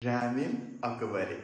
Ramen अकबरे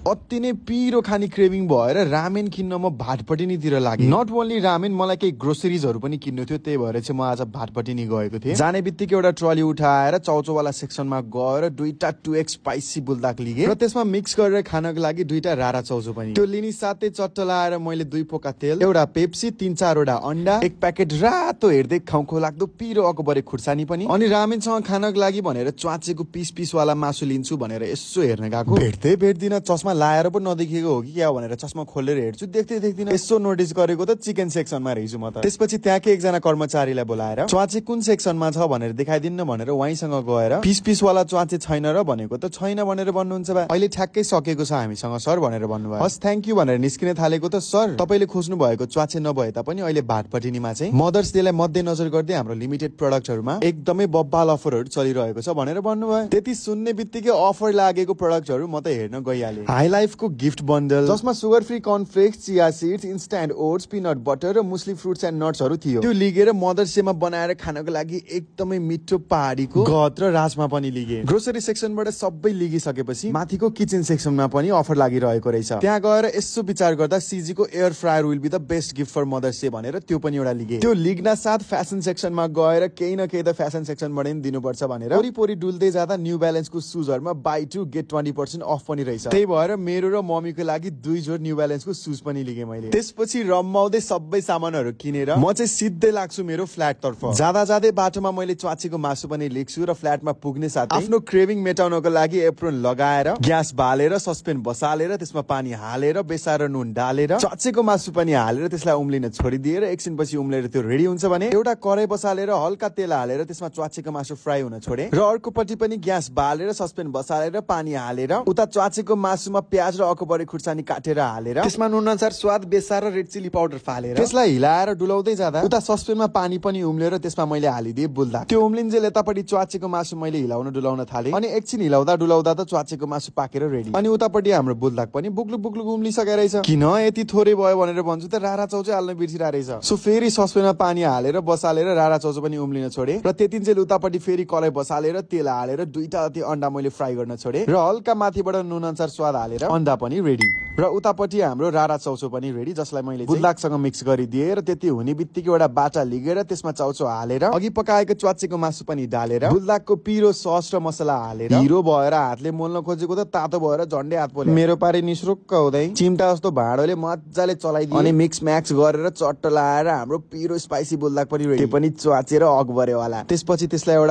अति नै पिरो खाने क्रेभिङ भएर रामेन किन्न म भाटपट्टि तिर लागे। नट ओन्ली रामेन, मलाई केही ग्रोसरिजहरु पनि किन्नु थियो, त्यही भएर चाहिँ म आज भाटपट्टि गएको थिएँ। जाने बित्तिकै एउटा ट्रली उठाएर चाउचाउवाला सेक्सनमा गएर दुईटा 2x स्पाइसी बुल्दाक लिगे र त्यसमा मिक्स गरेर खानको लागि दुईटा रारा चाउचो पनि। त्यो लिनी साथै चट्ट लाएर मैले 2 पोका तेल, एउटा पेप्सी, 3-4 वटा अन्डा, एक प्याकेट रातो हेर्दै खाउखो लाग्दो पिरो अकबरे खुर्सानी पनि, अनि रामेनसँग खानको लागि भनेर च्वाचेको पिस वाला मासु लिन्छु भनेर यसो हेर्न गएको। भेट्दिन चस्मा लाएर पनि नदेखिएको हो कि क्या भनेर चस्मा खोलेर हेर्छु, देख्दैन। यसो नोटिस गरेको त चिकन सेक्सनमा रहेछु म त। त्यसपछि त्यहाँकै एकजना कर्मचारीलाई बोलाएर च्वाचे कुन सेक्सनमा छ भनेर देखाइदिन्न भनेर उहाँसँग गएर पिस वाला च्वाचे छैन र भनेको त छैन भनेर भन्नुहुन्छ बा। अहिले ठ्याक्कै सकेको छ हामीसँग सर भनेर भन्नुभयो। हस् थ्यांक यू भनेर निस्किन थालेको त सर तपाईले खोज्नु भएको च्वाचे नभए तापनि अहिले भाटपट्टिनीमा चाहिँ मदर्स डे लाई मध्यनजर गर्दै हाम्रो लिमिटेड प्रोडक्टहरुमा एकदमै बब्बाल अफरहरु चलिरहेको छ भनेर भन्नुभयो। त्यति सुन्ने बित्तिकै अफर लागेको प्रोडक्टहरु म त हेर्न गइहाले। हाई लाइफ को गिफ्ट बन्डल जसमा सुगर फ्री कर्नफ्लेक्स, चिया seeds, instant oats, peanut butter र मुस्ली फ्रुट्स एन्ड नट्सहरु थियो। त्यो लिगेर मदर्स डे मा बनाएर खानको लागि एकदमै मिठो पहाडीको गहत र राजमा पनि लिगे। ग्रोसरी सेक्सनबाट सबै लिगिसकेपछि माथिको किचन सेक्सनमा पनि अफर लागिरहेको रहेछ। त्यहाँ गएर यसो विचार गर्दा सीजी को air fryer will be the best gift for mother's day भनेर त्यो पनि एउटा लिगे। त्यो लिग्न साथ फ्यासन सेक्सनमा गएर केही न केही त फ्यासन सेक्सनबाट नि दिनुपर्छ भनेर वरिपरि डुल्दै जाँदा न्यू ब्यालेन्सको सुजहरुमा बाइ 2 गेट 20% अफ पनि रहेछ। त्यही भएर मेरो र मम्मीको लागि 2 जोड न्यू ब्यालेन्सको सुज पनि लिगे मैले। त्यसपछि रमाउँदै सबै सामानहरु किनेर म चाहिँ सिधै लाग्छु मेरो फ्ल्याट तर्फ। जाँदै बाटोमा मैले च्वाचेको मासु पनि लिक्छु र फ्ल्याटमा पुग्ने साथै आफ्नो क्रेभिङ मेटाउनको लागि एप्रोन लगाएर ग्यास बालेर सस्पेन बसालेर त्यसमा पानी हालेर बेसार र नुन डालेर च्वाचेको मासु पनि हालेर त्यसलाई उम्लिन छोडिदिएर एकछिनपछि उम्लेर त्यो रेडी हुन्छ भने एउटा कराई बसालेर हल्का तेल हालेर त्यसमा च्वाचेको मासु फ्राई हुन छोडे र अर्कोपट्टि पनि ग्यास बालेर सस्पेन बसालेर पानी हालेर उता च्वाचेको मासुमा प्याज र अकबरे खुर्सानी काटेर हालेर त्यसमा नुन अनुसार स्वाद बेसार र रेड चिली पाउडर फालेर त्यसलाई हिलाएर डुलाउँदै जाँदा उता सस्पेनमा पानी पनि उम्लेर त्यसमा मैले हालिदिए बुल्दा। त्यो उम्लिन्जेल यतापट्टि च्वाचेको मासु मैले डुलाउन थाले अनि एकछिन हिलाउँदा त च्वाचेको मासु पाकेर रेडी। अनि उतापट्टि हाम्रो बुल्दाक पनि बुक्लुक उम्लिसकेको रहेछ। किन यति थोरै भयो भनेर भन्छु त रारा चाउचो हाल्न बिर्सिरा रहेछ। सो फेरि सस्पेनमा पानी हालेर बसालेर रारा चाउचो पनि उम्लिन छोडे र त्यतिन्जेल उतापट्टि फेरि कराई बसालेर तेल हालेर 2टा जति अन्डा मैले फ्राई गर्न छोडे र हल्का माथिबाट नुन अनुसार स्वाद हालेर अन्डा पनि रेडी र उतापट्टि हाम्रो रारा चाउचो पनि रेडी, जसलाई मैले बुल्दाकसँग मिक्स गरिदिए र त्यति हुने बित्तिकै एउटा बाटा लिगेर त्यसमा चाउचो हालेर अघि पकाएको च्वाचेको मासु पनि डालेर बुल्दाकको पिरो सस र मसला हालेर पिरो भएर हातले मोल्न खोजेको त तातो भएर झन्डै हात पोल्यो। मेरो पारे निस्रुक्क हुँदै चिम्टा जस्तो भाँडोले मजाले चलाइदिए अनि मिक्स म्याक्स गरेर चट्ट लाएर हाम्रो पिरो स्पाइसी बुल्दाक पनि रेडी, त्यो पनि च्वाचे र अकबरेवाला। त्यसपछि त्यसलाई एउटा